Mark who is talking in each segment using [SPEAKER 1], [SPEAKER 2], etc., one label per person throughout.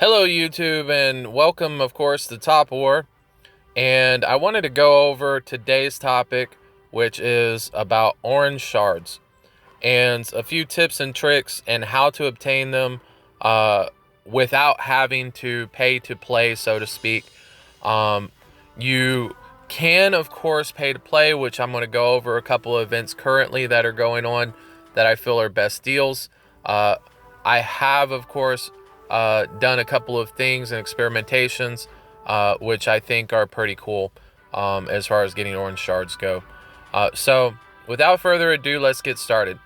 [SPEAKER 1] Hello YouTube, and welcome of course to Top War. And I wanted to go over today's topic, which is about orange shards and a few tips and tricks and how to obtain them without having to pay to play, so to speak. You can of course pay to play, which I'm going to go over a couple of events currently that are going on that I feel are best deals. I have of course done a couple of things and experimentations which I think are pretty cool as far as getting orange shards go. So without further ado, let's get started.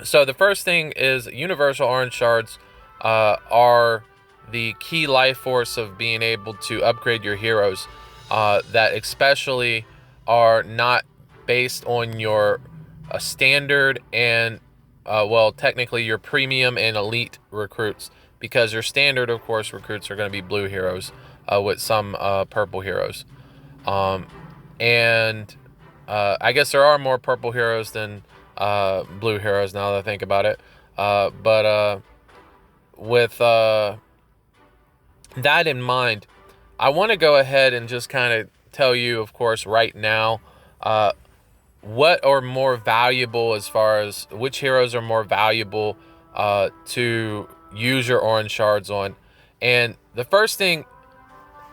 [SPEAKER 1] So the first thing is universal orange shards are the key life force of being able to upgrade your heroes that especially are not based on your standard and well, technically your premium and elite recruits, because your standard of course recruits are going to be blue heroes with some purple heroes, and I guess there are more purple heroes than blue heroes now that I think about it, but with that in mind, I want to go ahead and just kind of tell you of course right now what are more valuable, as far as which heroes are more valuable to use your orange shards on. And the first thing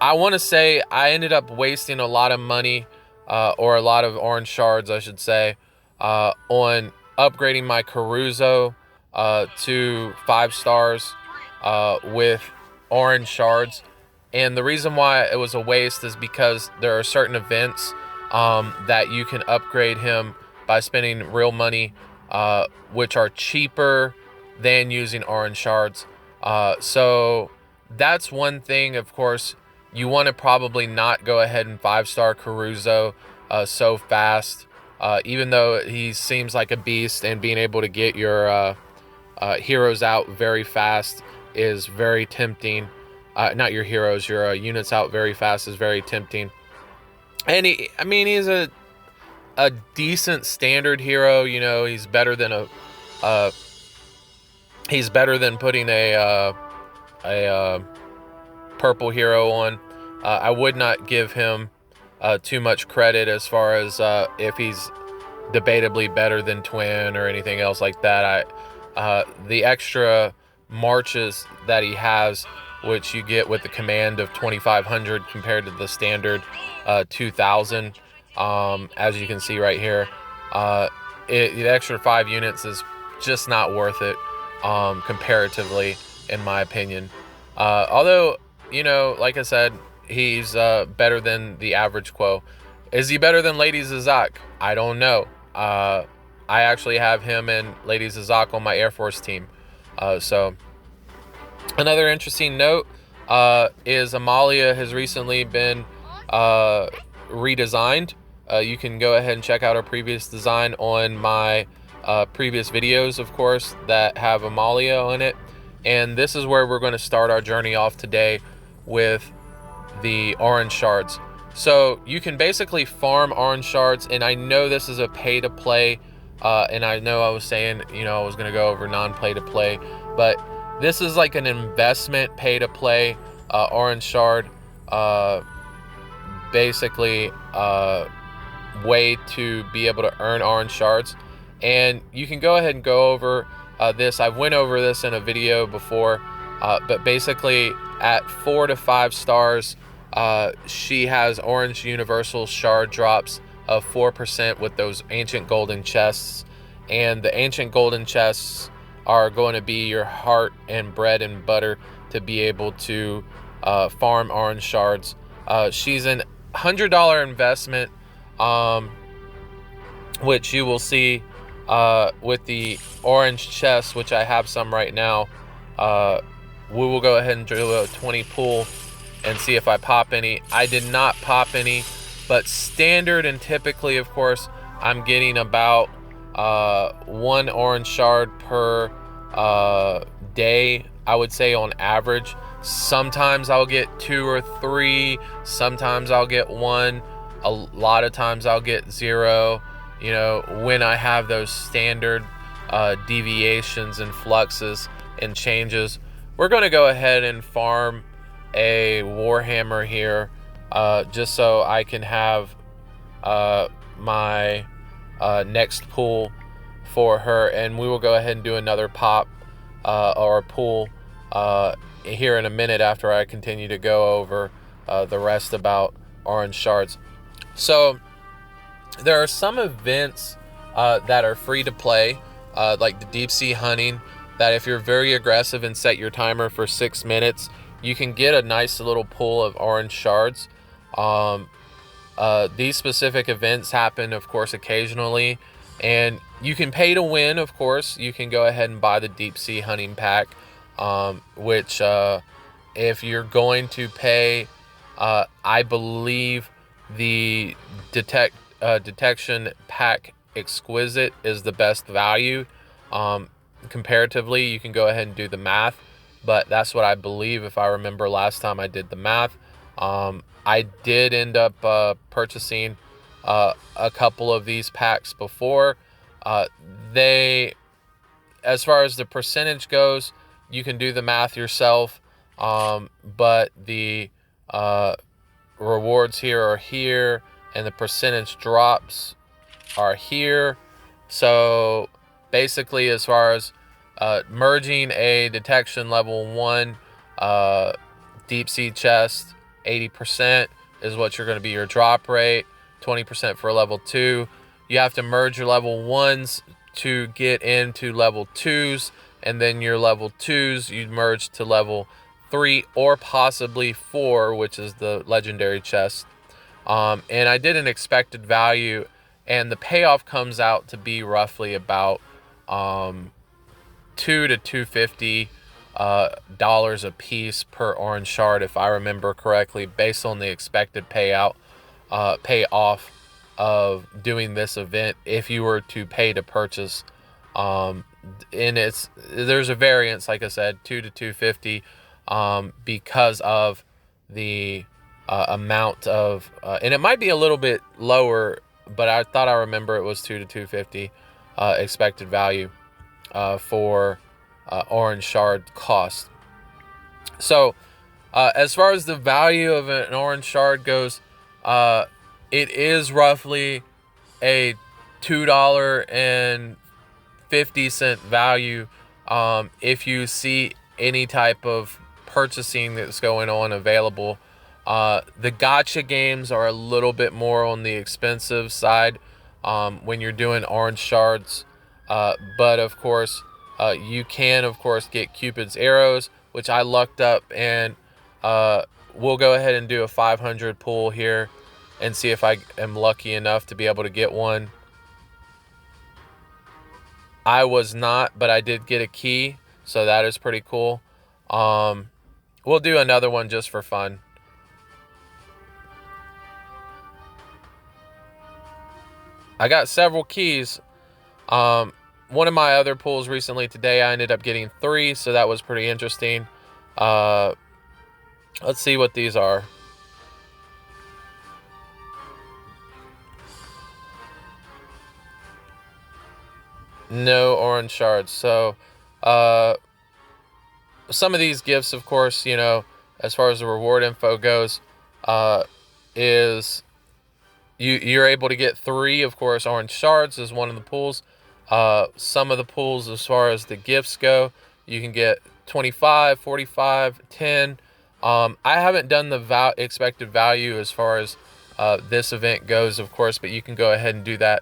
[SPEAKER 1] I want to say, I ended up wasting a lot of money or a lot of orange shards I should say on upgrading my Caruso to 5 stars with orange shards. And the reason why it was a waste is because there are certain events that you can upgrade him by spending real money, which are cheaper than using orange shards. So that's one thing. Of course, you want to probably not go ahead and 5-star Caruso so fast, even though he seems like a beast, and being able to get your heroes out very fast is very tempting. Not your heroes, your units out very fast is very tempting. And he's a decent standard hero. You know, he's better than he's better than putting a purple hero on. I would not give him too much credit as far as if he's debatably better than Twin or anything else like that. The extra marches that he has, which you get with the command of 2,500 compared to the standard 2,000, as you can see right here, the extra 5 units is just not worth it comparatively, in my opinion. Although, you know, like I said, he's better than the average quo. Is he better than Lady Zazak? I don't know. I actually have him and Lady Zazak on my Air Force team. So another interesting note is Amalia has recently been redesigned. You can go ahead and check out our previous design on my previous videos, of course, that have Amalia on it. And this is where we're going to start our journey off today with the orange shards. So you can basically farm orange shards, and I know this is a pay to play, and I know I was saying, you know, I was going to go over non-pay to play, but this is like an investment pay to play orange shard, basically way to be able to earn orange shards. And you can go ahead and go over this. I've went over this in a video before, but basically at 4 to 5 stars, she has orange universal shard drops of 4% with those ancient golden chests. And the ancient golden chests are going to be your heart and bread and butter to be able to farm orange shards. She's an $100 investment, which you will see with the orange chest, which I have some right now. We will go ahead and do a 20 pull and see if I pop any. I did not pop any, but standard and typically, of course, I'm getting about 1 orange shard per day, I would say, on average. Sometimes I'll get 2 or 3, sometimes I'll get 1, a lot of times I'll get 0. You know, when I have those standard deviations and fluxes and changes we're going to go ahead and farm a Warhammer here, just so I can have my next pull for her, and we will go ahead and do another pop or pull here in a minute after I continue to go over the rest about orange shards. So there are some events that are free to play, like the deep sea hunting, that if you're very aggressive and set your timer for 6 minutes, you can get a nice little pull of orange shards. These specific events happen, of course, occasionally, and you can pay to win. Of course, you can go ahead and buy the deep sea hunting pack, which if you're going to pay, I believe the detection pack exquisite is the best value. Comparatively, you can go ahead and do the math, but that's what I believe if I remember last time I did the math. I did end up purchasing a couple of these packs before. As far as the percentage goes, you can do the math yourself, but the rewards here are here, and the percentage drops are here. So basically, as far as merging a detection level 1 deep sea chest, 80% is what you're going to be your drop rate, 20% for level 2. You have to merge your level 1s to get into level 2s, and then your level 2s you merge to level 3 or possibly 4, which is the legendary chest. And I did an expected value, and the payoff comes out to be roughly about $2 to $250 dollars a piece per orange shard, if I remember correctly, based on the expected payoff of doing this event if you were to pay to purchase. And there's a variance, like I said, $2 to $250, because of the amount of and it might be a little bit lower, but I thought I remember it was $2 to $250 expected value for orange shard cost. So as far as the value of an orange shard goes, it is roughly a $2.50 value if you see any type of purchasing that's going on available. The gacha games are a little bit more on the expensive side when you're doing orange shards, but of course you can of course get Cupid's arrows, which I lucked up, and we'll go ahead and do a 500 pull here and see if I am lucky enough to be able to get one. I was not, but I did get a key, so that is pretty cool. We'll do another one just for fun. I got several keys. One of my other pulls recently today, I ended up getting 3, so that was pretty interesting. Let's see what these are. No orange shards. So some of these gifts, of course, you know, as far as the reward info goes, is you're able to get 3, of course. Orange shards is one of the pulls. Some of the pulls, as far as the gifts go, you can get 25, 45, 10. I haven't done the expected value as far as this event goes, of course, but you can go ahead and do that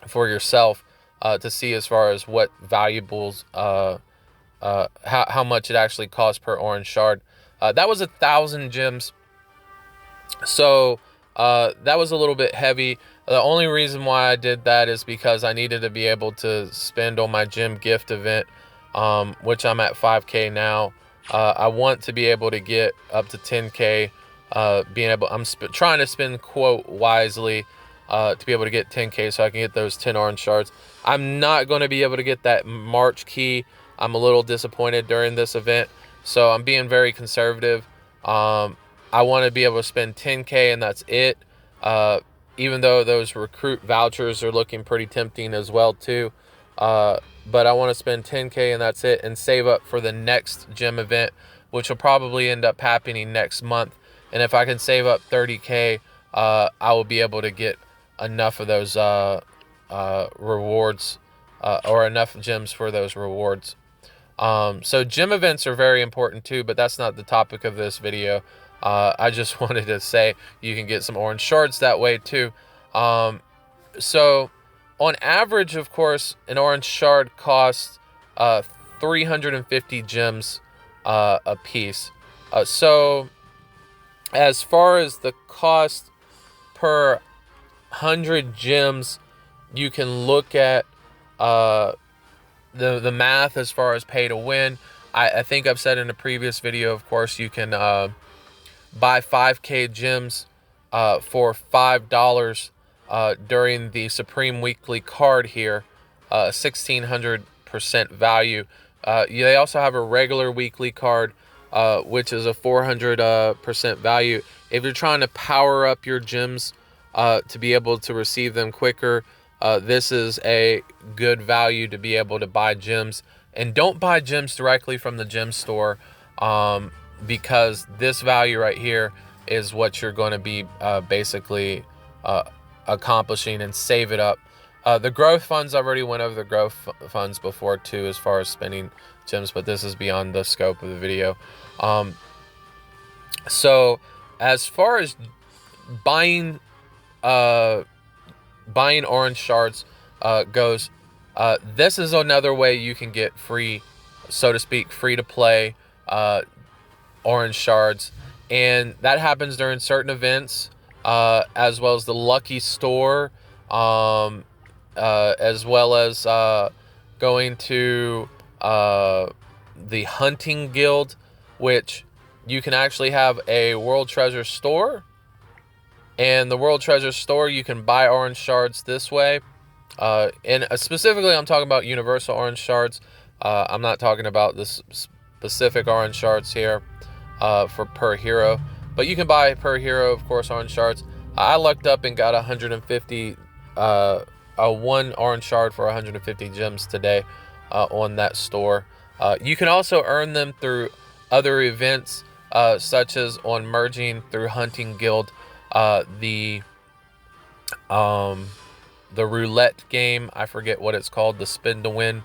[SPEAKER 1] for yourself to see as far as what valuables, how much it actually costs per orange shard. That was 1,000 gems, so that was a little bit heavy. The only reason why I did that is because I needed to be able to spend on my gem gift event, which I'm at 5K now. I want to be able to get up to 10K. I'm trying to spend quote wisely to be able to get 10K so I can get those 10 orange shards. I'm not going to be able to get that March key. I'm a little disappointed during this event, so I'm being very conservative. I want to be able to spend 10K and that's it. Even though those recruit vouchers are looking pretty tempting as well too. but I want to spend 10K and that's it, and save up for the next gym event, which will probably end up happening next month. And if I can save up 30K, I will be able to get enough of those rewards, or enough gems for those rewards. So gym events are very important too, but that's not the topic of this video. I just wanted to say you can get some orange shards that way too. So on average, of course, an orange shard costs 350 gems a piece. So as far as the cost per 100 gems, you can look at the math as far as pay to win. I think I've said in a previous video, of course, you can buy 5K gems for $5 during the Supreme Weekly card here, 1,600% value. They also have a regular weekly card, which is a 400% value. If you're trying to power up your gems to be able to receive them quicker, this is a good value to be able to buy gems. And don't buy gems directly from the gem store, because this value right here is what you're going to be basically accomplishing, and save it up. The growth funds, I already went over the growth funds before too, as far as spending gems, but this is beyond the scope of the video. So as far as buying orange shards goes, this is another way you can get free, so to speak, free to play orange shards, and that happens during certain events, as well as the lucky store, as well as going to the hunting guild, which you can actually have a world treasure store. And the World Treasure Store, you can buy orange shards this way. And specifically, I'm talking about universal orange shards. I'm not talking about this specific orange shards here for per hero. But you can buy per hero, of course, orange shards. I lucked up and got 150, one orange shard for 150 gems today on that store. You can also earn them through other events, such as on merging through Hunting Guild. The roulette game, I forget what it's called, the spin to win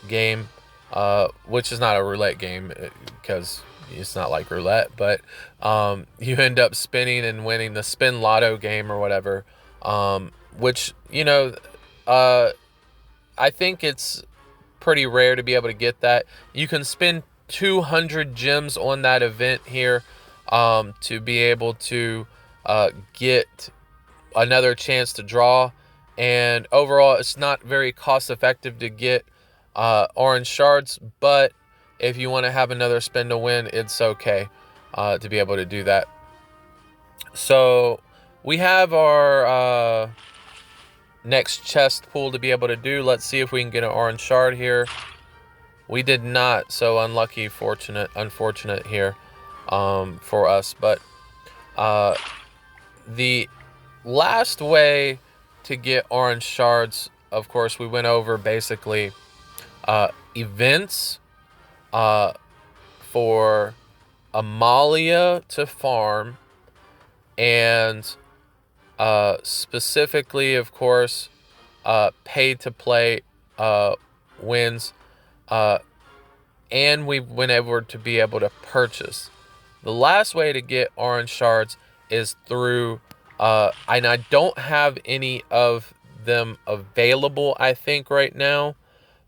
[SPEAKER 1] game, which is not a roulette game because it's not like roulette, but you end up spinning and winning the spin lotto game or whatever, which, you know, I think it's pretty rare to be able to get that. You can spend 200 gems on that event here to be able to get another chance to draw. And overall, it's not very cost effective to get orange shards, but if you want to have another spin to win, it's okay to be able to do that. So we have our next chest pull to be able to do. Let's see if we can get an orange shard here. We did not, so unfortunate here for us. But the last way to get orange shards, of course, we went over basically events for Amalia to farm, and specifically, of course, pay to play wins, and we went over to be able to purchase. The last way to get orange shards is through, and I don't have any of them available, I think, right now,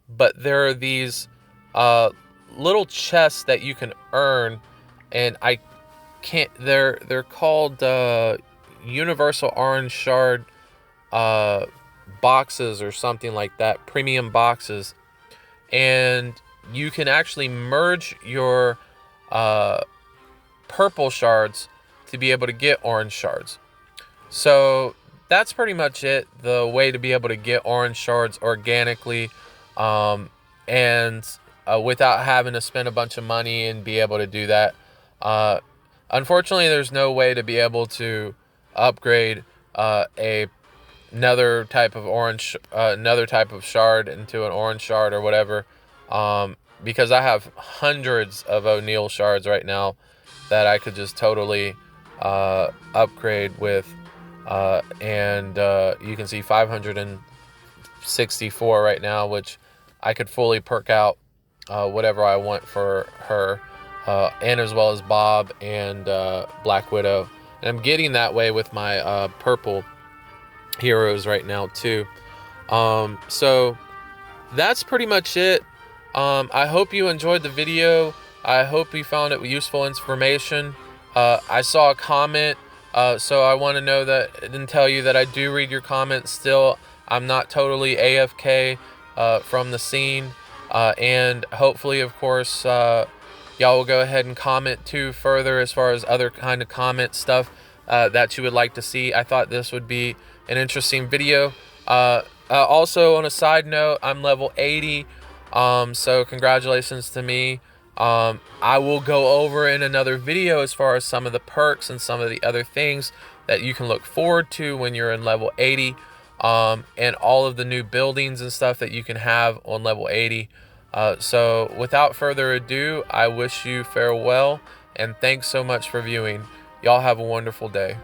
[SPEAKER 1] but there are these little chests that you can earn, and I can't, they're called universal orange shard boxes or something like that, premium boxes, and you can actually merge your purple shards to be able to get orange shards. So that's pretty much it, the way to be able to get orange shards organically, and without having to spend a bunch of money and be able to do that. Unfortunately, there's no way to be able to upgrade a another type of orange, another type of shard into an orange shard or whatever, because I have hundreds of O'Neil shards right now that I could just totally upgrade with, and you can see 564 right now, which I could fully perk out whatever I want for her, and as well as Bob and Black Widow. And I'm getting that way with my purple heroes right now too. So that's pretty much it. I hope you enjoyed the video. I hope you found it useful information. I saw a comment, so I want to know that and tell you that I do read your comments still. I'm not totally AFK from the scene, and hopefully, of course, y'all will go ahead and comment too further as far as other kind of comment stuff that you would like to see. I thought this would be an interesting video. Also, on a side note, I'm level 80, so congratulations to me. I will go over in another video as far as some of the perks and some of the other things that you can look forward to when you're in level 80, and all of the new buildings and stuff that you can have on level 80. So without further ado, I wish you farewell, and thanks so much for viewing. Y'all have a wonderful day.